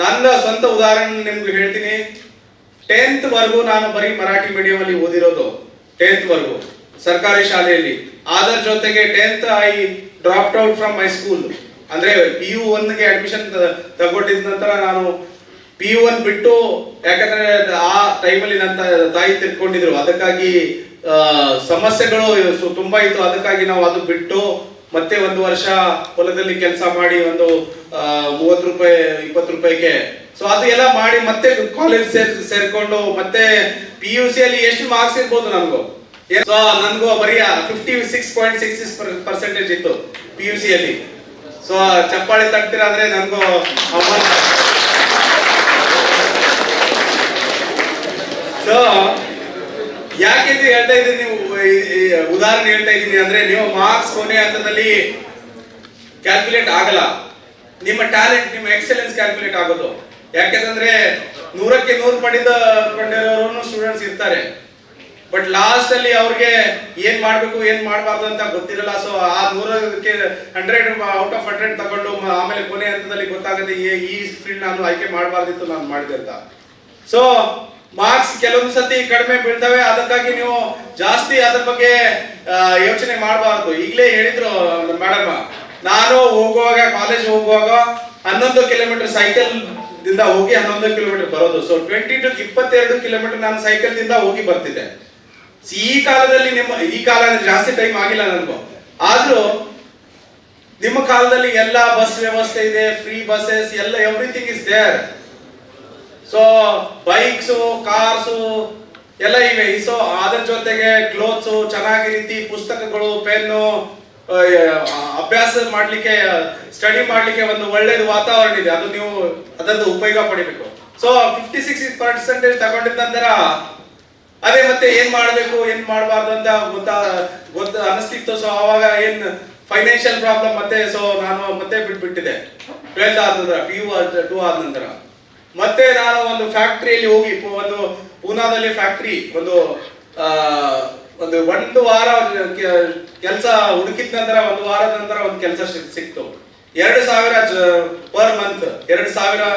ನನ್ನ ಸ್ವಂತ ಉದಾಹರಣೆ ನಿಮ್ಗೆ ಹೇಳ್ತೀನಿ. 10th ವರೆಗೂ ನಾನು ಬರೀ ಮರಾಠಿ ಮೀಡಿಯಂ ಅಲ್ಲಿ ಓದಿರೋದು. 10th ವರೆಗೂ ಸರ್ಕಾರಿ ಶಾಲೆಯಲ್ಲಿ. ಅದರ ಜೊತೆಗೆ 10th I dropped out from my school. ಅಂದ್ರೆ PU1 ಗೆ ಅಡ್ಮಿಷನ್ ತಗೊಂಡಿದ ನಂತರ ನಾನು PU1 ಬಿಟ್ಟು, ಯಾಕಂದ್ರೆ ಆ ಟೈಮಲ್ಲಿ ನನ್ನ ತಾಯಿ ತಿಳ್ಕೊಂಡಿದ್ರು, ಅದಕ್ಕಾಗಿ ಸಮಸ್ಯೆಗಳು ತುಂಬಾ ಇತ್ತು. ಅದಕ್ಕಾಗಿ ನಾವು ಅದು ಬಿಟ್ಟು ಮತ್ತೆ 1 ವರ್ಷ ಹೊಲದಲ್ಲಿ ಕೆಲಸ ಮಾಡಿ ಒಂದು 30 ರೂಪಾಯಿ 20 ರೂಪಾಯಿಗೆ, ಸೊ ಅದು ಎಲ್ಲ ಮಾಡಿ ಮತ್ತೆ ಕಾಲೇಜ್ ಸೇರ್ಕೊಂಡು ಮತ್ತೆ PUC ಅಲ್ಲಿ ಎಷ್ಟು ಮಾರ್ಕ್ಸ್ ಇರ್ಬೋದು ನನಗೂ? ಸೊ ನನಗೂ ಬರೀ 56.66% ಇತ್ತು PUC ಅಲ್ಲಿ. ಸೊ ಚಪ್ಪಾಳಿ ತಟ್ತೀರಾ ಅಂದ್ರೆ ನನಗೂ ಸೊ ಯಾಕೆ ಹೇಳ್ತಾ ಇದ್ದೀನಿ, ನೀವು ಉದಾಹರಣೆ ಹೇಳ್ತಾ ಇದ್ದೀನಿ ಅಂದ್ರೆ, ನೀವು ಮಾರ್ಕ್ಸ್ ಕೊನೆ ಹಂತದಲ್ಲಿ ಕ್ಯಾಲ್ಕುಲೇಟ್ ಆಗಲ್ಲ. ನಿಮ್ಮ ಟ್ಯಾಲೆಂಟ್, ನಿಮ್ಮ ಎಕ್ಸಲೆನ್ಸ್ ಕ್ಯಾಲ್ಕುಲೇಟ್ ಆಗೋದು. ಯಾಕೆಂದ್ರೆ 100ಕ್ಕೆ 100 ಪಡೆದಿರೋರು ಸ್ಟೂಡೆಂಟ್ಸ್ ಇರ್ತಾರೆ, ಬಟ್ ಲಾಸ್ಟ್ ಅಲ್ಲಿ ಅವ್ರಿಗೆ ಏನ್ ಮಾಡ್ಬೇಕು ಏನ್ ಮಾಡಬಾರ್ದು ಅಂತ ಗೊತ್ತಿರಲ್ಲ. ಸೊ ಆ 100ಕ್ಕೆ 100 ಔಟ್ ಆಫ್ 100 ತಗೊಂಡು ಆಮೇಲೆ ಕೊನೆ ಹಂತದಲ್ಲಿ ಗೊತ್ತಾಗುತ್ತೆ ಈ ಫೀಲ್ಡ್ ನಾನು ಆಯ್ಕೆ ಮಾಡಬಾರ್ದಿತ್ತು, ನಾನು ಮಾಡಿದೆ ಅಂತ. ಸೊ ಮಾರ್ಕ್ಸ್ ಕೆಲವೊಂದು ಸತಿ ಕಡಿಮೆ ಬೀಳ್ತವೆ, ಅದಕ್ಕಾಗಿ ನೀವು ಜಾಸ್ತಿ ಅದ್ರ ಬಗ್ಗೆ ಯೋಚನೆ ಮಾಡಬಾರ್ದು. ಈಗಲೇ ಹೇಳಿದ್ರು ಮೇಡಮ್, ನಾನು ಹೋಗುವಾಗ ಕಾಲೇಜ್ ಹೋಗುವಾಗ 11 ಕಿಲೋಮೀಟರ್ ಸೈಕಲ್ ದಿಂದ ಹೋಗಿ 11 ಕಿಲೋಮೀಟರ್ ಬರೋದು. ಸೊ 20 to 22 ಕಿಲೋಮೀಟರ್ ನಾನು ಸೈಕಲ್ ದಿಂದ ಹೋಗಿ ಬರ್ತಿದ್ದೆ. ಈ ಕಾಲದಲ್ಲಿ ಈ ಕಾಲ ಜಾಸ್ತಿ ಟೈಮ್ ಆಗಿಲ್ಲ ನನಗೂ, ಆದ್ರೂ ನಿಮ್ಮ ಕಾಲದಲ್ಲಿ ಎಲ್ಲ ಬಸ್ ವ್ಯವಸ್ಥೆ ಇದೆ, ಫ್ರೀ ಬಸ್ಸಸ್ ಎಲ್ಲ, everything is there. So bikes, cars ಎಲ್ಲ ಇವೆ. ಸೊ ಅದ್ರ ಜೊತೆಗೆ ಕ್ಲೋತ್ಸ್, ಚೆನ್ನಾಗಿ ರೀತಿ ಪುಸ್ತಕಗಳು, ಪೆನ್ನು, ಅಭ್ಯಾಸ ಮಾಡ್ಲಿಕ್ಕೆ, ಸ್ಟಡಿ ಮಾಡ್ಲಿಕ್ಕೆ ಒಂದು ಒಳ್ಳೆಯ ವಾತಾವರಣ ಇದೆ. ಅದು ನೀವು ಅದರದ್ದು ಉಪಯೋಗ ಪಡಿಬೇಕು. ಸೊ 56% ತಗೊಂಡಿದ ನಂತರ ಅದೇ ಮತ್ತೆ ಏನ್ ಮಾಡ್ಬೇಕು ಏನ್ ಮಾಡಬಾರ್ದು ಅಂತ ಗೊತ್ತ ಅನಿಸ್ತಿತ್ತು. ಸೊ ಅವಾಗ ಏನ್ ಫೈನಾನ್ಷಿಯಲ್ ಪ್ರಾಬ್ಲಮ್ ಮತ್ತೆ. ಸೊ ನಾನು ಮತ್ತೆ ಬಿಟ್ಬಿಟ್ಟಿದೆ 12th ಆದ ನಂತರ, PU2 ಆದ ನಂತರ. ಮತ್ತೆ ನಾನು ಒಂದು ಫ್ಯಾಕ್ಟ್ರಿಯಲ್ಲಿ ಹೋಗಿ, ಒಂದು ಪೂನಾದಲ್ಲಿ ಫ್ಯಾಕ್ಟ್ರಿ, ಒಂದು 1 ವಾರ ಕೆಲಸ ಹುಡುಕಿದ ನಂತರ 1 ವಾರದ ನಂತರ ಒಂದು ಕೆಲಸ ಸಿಕ್ತು. 2,000 ಪರ್ ಮಂತ್. 2,000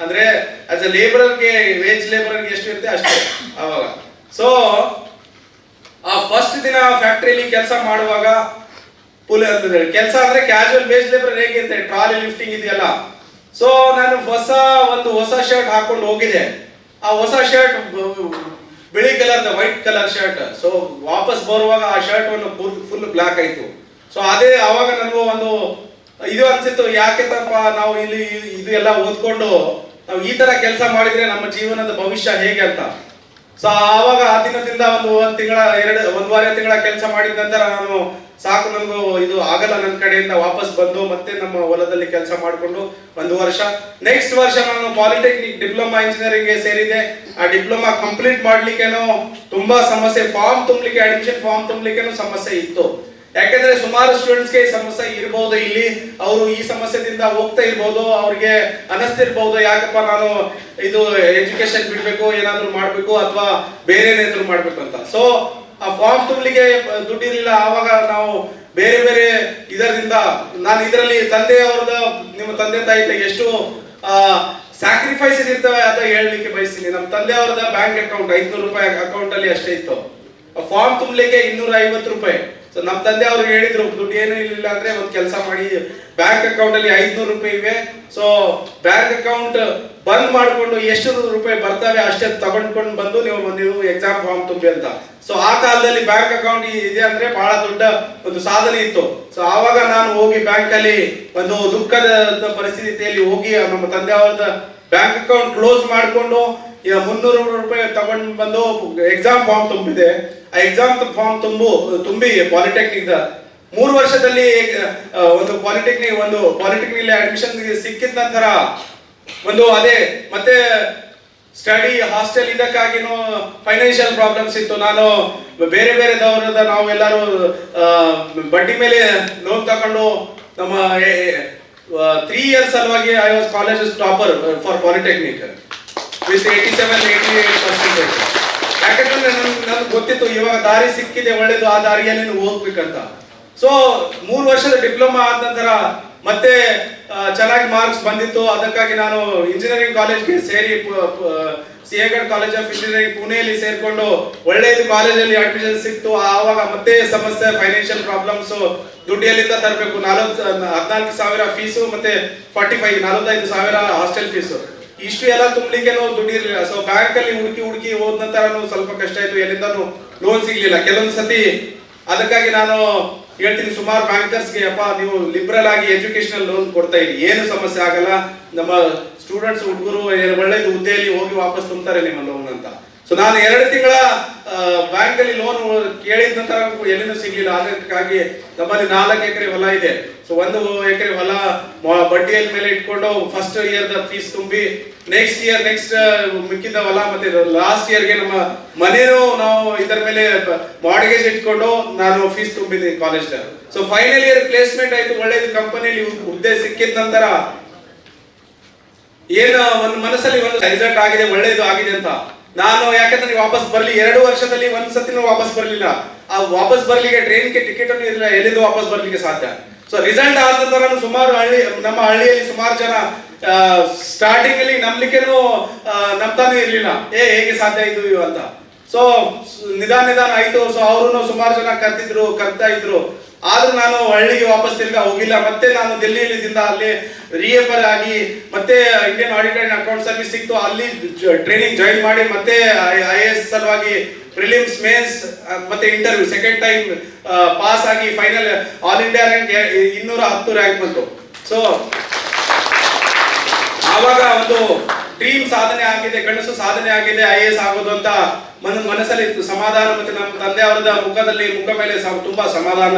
ಅಂದ್ರೆ ಆಸ್ ಎ ಲೇಬರರ್ಗೆ, ವೇಜ್ ಲೇಬರರ್ಗೆ ಎಷ್ಟು ಇರುತ್ತೆ ಅಷ್ಟೇ ಅವಾಗ. ಸೊ ಆ ಫಸ್ಟ್ ದಿನ ಫ್ಯಾಕ್ಟ್ರಿಯಲ್ಲಿ ಕೆಲಸ ಮಾಡುವಾಗ ಕೆಲಸ ಅಂದ್ರೆ ಕ್ಯಾಶುವಲ್ ವೇಜ್ ಲೇಬರ್ ಹೇಗಿರುತ್ತೆ, ಟ್ರಾಲಿ ಲಿಫ್ಟಿಂಗ್ ಇದೆಯಲ್ಲ. ಸೊ ನಾನು ಒಂದು ಹೊಸ ಶರ್ಟ್ ಹಾಕೊಂಡು ಹೋಗಿದೆ. ಆ ಹೊಸ ಶರ್ಟ್ ಬಿಳಿ colour, white colour shirt. So ವಾಪಸ್ ಬರುವಾಗ ಆ ಶರ್ಟ್ ಫುಲ್ ಬ್ಲಾಕ್ ಆಯ್ತು. ಸೊ ಅದೇ ಅವಾಗ ನನಗೂ ಒಂದು ಇದು ಅನ್ಸಿತ್ತು, ಯಾಕೆಂತಪ್ಪ ನಾವು ಇಲ್ಲಿ ಇದು ಎಲ್ಲ ಓದ್ಕೊಂಡು ನಾವು ಈ ತರ ಕೆಲಸ ಮಾಡಿದ್ರೆ ನಮ್ಮ ಜೀವನದ ಭವಿಷ್ಯ ಹೇಗೆ ಅಂತ. ಸೊ ಆವಾಗ ಆ ದಿನದಿಂದ ಒಂದೂವರೆ ತಿಂಗಳ ಕೆಲಸ ಮಾಡಿದ ನಂತರ ನಾನು ಸಾಕು, ನನಗೂ ಇದು ಆಗಲ್ಲ ನನ್ನ ಕಡೆಯಿಂದ ವಾಪಸ್ ಬಂದು ಮತ್ತೆ ನಮ್ಮ ಹೊಲದಲ್ಲಿ ಕೆಲಸ ಮಾಡಿಕೊಂಡು 1 ವರ್ಷ. ನೆಕ್ಸ್ಟ್ ವರ್ಷ ನಾನು ಪಾಲಿಟೆಕ್ನಿಕ್ ಡಿಪ್ಲೊಮಾ ಇಂಜಿನಿಯರಿಂಗ್ ಗೆ ಸೇರಿದೆ. ಆ ಡಿಪ್ಲೊಮಾ ಕಂಪ್ಲೀಟ್ ಮಾಡ್ಲಿಕ್ಕೇನೋ ತುಂಬಾ ಸಮಸ್ಯೆ, ಫಾರ್ಮ್ ತುಂಬಲಿಕ್ಕೆ, ಅಡ್ಮಿಷನ್ ಫಾರ್ಮ್ ತುಂಬಲಿಕ್ಕೇನೋ ಸಮಸ್ಯೆ ಇತ್ತು. ಯಾಕೆಂದ್ರೆ ಸುಮಾರು ಸ್ಟೂಡೆಂಟ್ಸ್ ಗೆ ಸಮಸ್ಯೆ ಇರಬಹುದು. ಇಲ್ಲಿ ಅವರು ಈ ಸಮಸ್ಯೆದಿಂದ ಹೋಗ್ತಾ ಇರ್ಬೋದು, ಅವ್ರಿಗೆ ಅನಿಸ್ತಿರ್ಬಹುದು, ಯಾಕಪ್ಪ ನಾನು ಇದು ಎಜುಕೇಶನ್ ಬಿಡ್ಬೇಕು, ಏನಾದ್ರು ಮಾಡ್ಬೇಕು ಅಥವಾ ಬೇರೆ ಏನಾದ್ರು ಮಾಡ್ಬೇಕು ಅಂತ. ಸೊ ಆ ಫಾರ್ಮ್ ತುಂಬಲಿಕ್ಕೆ ದುಡ್ಡಿರಲಿಲ್ಲ. ಆವಾಗ ನಾವು ಬೇರೆ ಬೇರೆ ಇದರಿಂದ, ನಾನು ಇದರಲ್ಲಿ ತಂದೆಯವ್ರದ, ನಿಮ್ಮ ತಂದೆ ತಾಯಿ ಎಷ್ಟು ಸ್ಯಾಕ್ರಿಫೈಸಸ್ ಇರ್ತವೆ ಅಂತ ಹೇಳಲಿಕ್ಕೆ ಬಯಸ್ತೀನಿ. ನಮ್ಮ ತಂದೆಯವ್ರದ ಬ್ಯಾಂಕ್ ಅಕೌಂಟ್ 500 ರೂಪಾಯಿ ಅಕೌಂಟ್ ಅಲ್ಲಿ ಅಷ್ಟೇ ಇತ್ತು. ಫಾರ್ಮ್ ತುಂಬಲಿಕ್ಕೆ 250 ರೂಪಾಯಿ. ಸೊ ನಮ್ಮ ತಂದೆ ಅವರು ಹೇಳಿದ್ರು, ದುಡ್ಡು ಏನು ಇಲ್ಲ ಅಂದ್ರೆ ಒಂದು ಕೆಲಸ ಮಾಡಿ, ಬ್ಯಾಂಕ್ ಅಕೌಂಟ್ ಅಲ್ಲಿ 500 ರೂಪಾಯಿ ಇವೆ. ಸೊ ಬ್ಯಾಂಕ್ ಅಕೌಂಟ್ ಬಂದ್ ಮಾಡ್ಕೊಂಡು ಎಷ್ಟು ರೂಪಾಯಿ ಬರ್ತವೆ ಅಷ್ಟೇ ತಗೊಂಡ್ಕೊಂಡು ಬಂದು ನೀವು ಎಕ್ಸಾಮ್ ಫಾರ್ಮ್ ತುಂಬಿ ಅಂತ. ಸೊ ಆ ಕಾಲದಲ್ಲಿ ಬ್ಯಾಂಕ್ ಅಕೌಂಟ್ ಇದೆ ಅಂದ್ರೆ ಬಹಳ ದೊಡ್ಡ ಒಂದು ಸಾಧನೆ ಇತ್ತು. ಸೊ ಆವಾಗ ನಾನು ಹೋಗಿ ಬ್ಯಾಂಕ್ ಅಲ್ಲಿ ಒಂದು ದುಃಖದ ಪರಿಸ್ಥಿತಿಯಲ್ಲಿ ಹೋಗಿ ನಮ್ಮ ತಂದೆ ಅವರದ ಬ್ಯಾಂಕ್ ಅಕೌಂಟ್ ಕ್ಲೋಸ್ ಮಾಡಿಕೊಂಡು 300 ರೂಪಾಯಿ ತಗೊಂಡು ಬಂದು ಎಕ್ಸಾಮ್ ಫಾರ್ಮ್ ತುಂಬಿದೆ. ಆ ಎಕ್ಸಾಮ್ ಫಾರ್ಮ್ ತುಂಬಿ ಪಾಲಿಟೆಕ್ನಿಕ್ 3 ವರ್ಷದಲ್ಲಿ ಒಂದು ಪಾಲಿಟೆಕ್ನಿಕ್ ಅಡ್ಮಿಷನ್ ಸಿಕ್ಕಿದ ನಂತರ ಅದೇ ಮತ್ತೆ ಸ್ಟಡಿ ಹಾಸ್ಟೆಲ್ ಇದಕ್ಕಾಗಿನೂ ಫೈನಾನ್ಷಿಯಲ್ ಪ್ರಾಬ್ಲಮ್ಸ್ ಇತ್ತು. ನಾನು ಬೇರೆ ದವರದ ನಾವು ಎಲ್ಲರೂ ಬಡ್ಡಿ ಮೇಲೆ ಲೋನ್ ತಗೊಂಡು ನಮ್ಮ 3 years ಸಲುವಾಗಿ I was college topper for polytechnic with 87-88%. ಯಾಕಂದ್ರೆ ನನ್ಗೆ ಗೊತ್ತಿತ್ತು ಇವಾಗ ದಾರಿ ಸಿಕ್ಕಿದೆ ಒಳ್ಳೇದು, ಆ ದಾರಿಯಲ್ಲಿ ಓದ್ಬೇಕಂತ. ಸೊ 3 ವರ್ಷದ ಡಿಪ್ಲೊಮಾ ಆದ ನಂತರ ಮತ್ತೆ ಚೆನ್ನಾಗಿ ಮಾರ್ಕ್ಸ್ ಬಂದಿತ್ತು. ಅದಕ್ಕಾಗಿ ನಾನು ಇಂಜಿನಿಯರಿಂಗ್ ಕಾಲೇಜ್ಗೆ ಸೇರಿ ಸಿಹೆಗಢ್ ಕಾಲೇಜ್ ಆಫ್ ಇಂಜಿನಿಯರಿಂಗ್ ಪುಣೆಯಲ್ಲಿ ಸೇರ್ಕೊಂಡು ಒಳ್ಳೆಯದು ಕಾಲೇಜಲ್ಲಿ ಅಡ್ಮಿಷನ್ ಸಿಕ್ತು. ಆವಾಗ ಮತ್ತೆ ಸಮಸ್ಯೆ, ಫೈನಾನ್ಷಿಯಲ್ ಪ್ರಾಬ್ಲಮ್ಸ್, ದುಡ್ಡು ಎಲ್ಲಿಂದ ತರಬೇಕು, 14,000 ಫೀಸು ಮತ್ತೆ 45,000 ಹಾಸ್ಟೆಲ್ ಫೀಸು, ಇಷ್ಟು ಎಲ್ಲ ತುಂಬಲಿಕ್ಕೆ ದುಡ್ಡು ಇರಲಿಲ್ಲ. ಸೊ ಬ್ಯಾಂಕ್ ಅಲ್ಲಿ ಹುಡುಕಿ ಹೋದ ನಂತರ ಸ್ವಲ್ಪ ಕಷ್ಟ ಆಯ್ತು, ಎಲ್ಲಿಂದನೂ ಲೋನ್ ಸಿಗ್ಲಿಲ್ಲ ಕೆಲವೊಂದು ಸತಿ. ಅದಕ್ಕಾಗಿ ನಾನು ಹೇಳ್ತೀನಿ ಸುಮಾರು ಬ್ಯಾಂಕರ್ಸ್ಗೆ, ಅಪ್ಪ ನೀವು ಲಿಬ್ರಲ್ ಆಗಿ ಎಜುಕೇಶನಲ್ ಲೋನ್ ಕೊಡ್ತಾ ಇರಿ, ಏನು ಸಮಸ್ಯೆ ಆಗಲ್ಲ, ನಮ್ಮ ಸ್ಟೂಡೆಂಟ್ಸ್ ಹುಡುಗರು ಒಳ್ಳೆದು ಹುದ್ದೆಯಲ್ಲಿ ಹೋಗಿ ವಾಪಸ್ ತುಂಬ್ತಾರೆ ನಿಮ್ಮ ಲೋನ್ ಅಂತ. ಸೊ ನಾನು 2 ತಿಂಗಳ ಬ್ಯಾಂಕ್ ಅಲ್ಲಿ ಲೋನ್ ಕೇಳಿದ ನಂತರ ಎಲ್ಲಿನೂ ಸಿಗ್ಲಿಲ್ಲ. ಅದಕ್ಕಾಗಿ ನಮ್ಮಲ್ಲಿ 4 ಎಕರೆ ಹೊಲ ಇದೆ. ಸೊ 1 ಎಕರೆ ಹೊಲ ಬಡ್ಡಿಯ ಮೇಲೆ ಇಟ್ಕೊಂಡು ಫಸ್ಟ್ ಇಯರ್ ದ ಫೀಸ್ ತುಂಬಿ, ನೆಕ್ಸ್ಟ್ ಮಿಕ್ಕಿದ ಹೊಲ ಮತ್ತೆ ಲಾಸ್ಟ್ ಇಯರ್ಗೆ ನಮ್ಮ ಮನೇನು ನಾವು ಇದರ ಮೇಲೆ ಮಾರ್ಗೇಜ್ ಇಟ್ಕೊಂಡು ನಾನು ಫೀಸ್ ತುಂಬಿದ್ದೀನಿ college. So final year placement ಆಯ್ತು, ಒಳ್ಳೆದು ಕಂಪನಿಯಲ್ಲಿ ಹುದ್ದೆ ಸಿಕ್ಕಿದ ನಂತರ ಏನು ಒಂದು ಮನಸ್ಸಲ್ಲಿ ಒಂದು ರಿಸಲ್ಟ್ ಆಗಿದೆ, ಒಳ್ಳೇದು ಆಗಿದೆ ಅಂತ ನಾನು, ಯಾಕಂದ್ರೆ ವಾಪಸ್ ಬರ್ಲಿ 2 ವರ್ಷದಲ್ಲಿ ಒಂದ್ ಸತಿನೂ ವಾಪಸ್ ಬರ್ಲಿಲ್ಲ. ಆ ವಾಪಸ್ ಬರ್ಲಿಕ್ಕೆ ಟ್ರೈನ್ಗೆ ಟಿಕೆಟ್ ಅನ್ನು ಇರಲಿಲ್ಲ, ಎಲ್ಲಿಂದ ವಾಪಸ್ ಬರ್ಲಿಕ್ಕೆ ಸಾಧ್ಯ. ಸೊ ರಿಸಲ್ಟ್ ಆದ ನಂತರ ಸುಮಾರು ನಮ್ಮ ಹಳ್ಳಿಯಲ್ಲಿ ಸುಮಾರು ಜನ ಸ್ಟಾರ್ಟಿಂಗ್ ಅಲ್ಲಿ ನಂಬಲಿಕ್ಕೇನು ನಂಬ್ತಾನೆ ಇರ್ಲಿಲ್ಲ, ಹೇಗೆ ಸಾಧ್ಯ ಇದು ಅಂತ. ಸೊ ನಿಧಾನ ಆಯ್ತು. ಸೊ ಅವರು ಸುಮಾರು ಜನ ಕರ್ತಾ ಇದ್ರು. ಆದ್ರೂ ನಾನು ಹಳ್ಳಿಗೆ ವಾಪಸ್ ತಿರ್ಗಾ ಹೋಗಿಲ್ಲ. ಮತ್ತೆ ನಾನು ಡೆಲ್ಲಿಯಿಂದ ಅಲ್ಲಿ ರಿಯೇಪರ್ ಆಗಿ ಮತ್ತೆ Indian auditor and account service ಸಿಕ್ತು, ಅಲ್ಲಿ ಟ್ರೈನಿಂಗ್ ಜಾಯಿನ್ ಮಾಡಿ ಮತ್ತೆ IAS ಸಲುವಾಗಿ ಪ್ರಿಲಿಮ್ಸ್, ಮೇನ್ಸ್ ಮತ್ತೆ ಇಂಟರ್ವ್ಯೂ ಸೆಕೆಂಡ್ ಟೈಮ್ ಪಾಸ್ ಆಗಿ final all India rank 210 rank ಬಂತು. ಸೊ ಆವಾಗ ಒಂದು ಡ್ರೀಮ್ ಸಾಧನೆ ಆಗಿದೆ, ಕನಸು ಸಾಧನೆ ಆಗಿದೆ, IAS ಆಗೋದು ಅಂತ ಮನಸ್ಸಲ್ಲಿ ಸಮಾಧಾನ, ಮತ್ತೆ ನಮ್ಮ ತಂದೆ ಅವರದ ಮುಖ ಮೇಲೆ ತುಂಬಾ ಸಮಾಧಾನ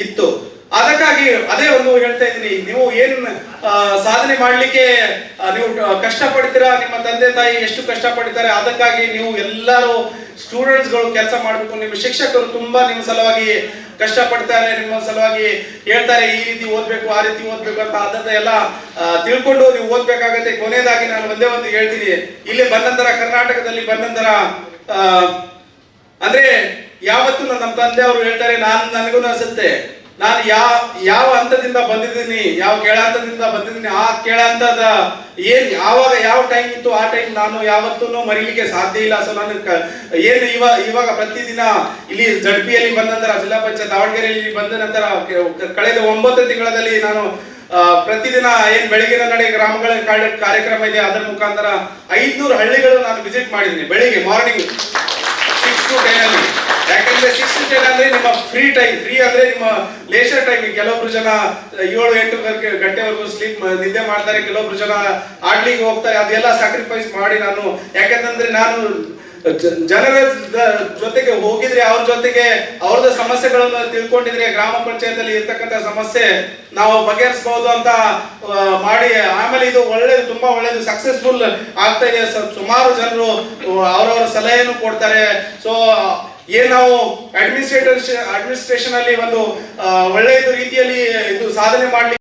ಇತ್ತು. ಅದಕ್ಕಾಗಿ ಅದೇ ಒಂದು ಹೇಳ್ತಾ ಇದ್ದೀನಿ, ನೀವು ಏನ್ ಸಾಧನೆ ಮಾಡ್ಲಿಕ್ಕೆ ನೀವು ಕಷ್ಟ ಪಡ್ತೀರಾ, ನಿಮ್ಮ ತಂದೆ ತಾಯಿ ಎಷ್ಟು ಕಷ್ಟ ಪಡ್ತಾರೆ, ಅದಕ್ಕಾಗಿ ನೀವು ಎಲ್ಲರೂ ಸ್ಟೂಡೆಂಟ್ಸ್ಗಳು ಕೆಲಸ ಮಾಡಬೇಕು. ನಿಮ್ಮ ಶಿಕ್ಷಕರು ತುಂಬಾ ನಿಮ್ಮ ಸಲುವಾಗಿ ಕಷ್ಟ ಪಡ್ತಾರೆ, ನಿಮ್ಮ ಸಲುವಾಗಿ ಹೇಳ್ತಾರೆ ಈ ರೀತಿ ಓದ್ಬೇಕು, ಆ ರೀತಿ ಓದ್ಬೇಕು ಅಂತ. ಅದನ್ನೆಲ್ಲ ತಿಳ್ಕೊಂಡು ನೀವು ಓದ್ಬೇಕಾಗತ್ತೆ. ಕೊನೆಯದಾಗಿ ನಾನು ಒಂದೇ ಒಂದು ಹೇಳ್ತೀನಿ, ಇಲ್ಲಿ ಬಂದಂತರ ಕರ್ನಾಟಕದಲ್ಲಿ ಬಂದಂತರ ಅಂದ್ರೆ ಯಾವತ್ತು ನಮ್ಮ ತಂದೆ ಅವರು ಹೇಳ್ತಾರೆ, ನನಗೂ ಅನ್ಸುತ್ತೆ ನಾನು ಯಾವ ಹಂತದಿಂದ ಬಂದಿದ್ದೀನಿ, ಯಾವ ಕೆಳಹಂತದಿಂದ ಬಂದಿದ್ದೀನಿ, ಆ ಕೆಳಹಂತದ ಆವಾಗ ಯಾವ ಟೈಮ್ ಇತ್ತು ಆ ಟೈಮ್ ನಾನು ಯಾವತ್ತೂ ಮರೀಲಿಕ್ಕೆ ಸಾಧ್ಯ ಇಲ್ಲ. ಸೊ ನಾನು ಇವಾಗ ಪ್ರತಿದಿನ ಇಲ್ಲಿ ಜಡ್ಪಿಯಲ್ಲಿ ಬಂದ ನಂತರ, ಜಿಲ್ಲಾ ಪಂಚಾಯತ್ ದಾವಣಗೆರೆಯಲ್ಲಿ ಬಂದ ನಂತರ ಕಳೆದ 9 ತಿಂಗಳಲ್ಲಿ ನಾನು ಪ್ರತಿದಿನ ಬೆಳಗಿನ ನಡೆ ಗ್ರಾಮಗಳ ಕಾರ್ಯಕ್ರಮ ಇದೆ, ಅದರ ಮುಖಾಂತರ 500 ಹಳ್ಳಿಗಳು ನಾನು ವಿಸಿಟ್ ಮಾಡಿದ್ದೀನಿ ಬೆಳಿಗ್ಗೆ ಮಾರ್ನಿಂಗ್ 6 to 10 ಅಲ್ಲಿ. ಯಾಕಂದ್ರೆ 6 to 10 ಅಂದ್ರೆ ನಿಮ್ಮ ಫ್ರೀ ಅಂದ್ರೆ ನಿಮ್ಮ ಲೇಷರ್ ಟೈಮ್. ಕೆಲವೊಬ್ರು ಜನ 7-8 ಗಂಟೆವರೆಗೂ ನಿದ್ದೆ ಮಾಡ್ತಾರೆ, ಕೆಲವೊಬ್ರು ಜನ ಆಡ್ಲಿಕ್ಕೆ ಹೋಗ್ತಾರೆ. ಅದೆಲ್ಲ ಸ್ಯಾಕ್ರಿಫೈಸ್ ಮಾಡಿ ನಾನು, ಯಾಕಂತಂದ್ರೆ ನಾನು ಜನರ ಜೊತೆಗೆ ಹೋಗಿದ್ರೆ, ಅವ್ರ ಜೊತೆಗೆ ಅವ್ರದ್ದು ಸಮಸ್ಯೆಗಳನ್ನು ತಿಳ್ಕೊಂಡಿದ್ರೆ, ಗ್ರಾಮ ಪಂಚಾಯತ್ ಅಲ್ಲಿ ಇರ್ತಕ್ಕಂಥ ಸಮಸ್ಯೆ ನಾವು ಬಗೆಹರಿಸಬಹುದು ಅಂತ ಮಾಡಿ, ಆಮೇಲೆ ಇದು ಒಳ್ಳೇದು, ತುಂಬಾ ಒಳ್ಳೇದು, ಸಕ್ಸಸ್ಫುಲ್ ಆಗ್ತಾ ಇದೆ. ಸುಮಾರು ಜನರು ಅವರವರ ಸಲಹೆಯನ್ನು ಕೊಡ್ತಾರೆ. ಸೊ ನಾವು ಅಡ್ಮಿನಿಸ್ಟ್ರೇಷನ್ ಅಲ್ಲಿ ಒಂದು ಒಳ್ಳೆಯ ರೀತಿಯಲ್ಲಿ ಇದು ಸಾಧನೆ ಮಾಡ್ಲಿಕ್ಕೆ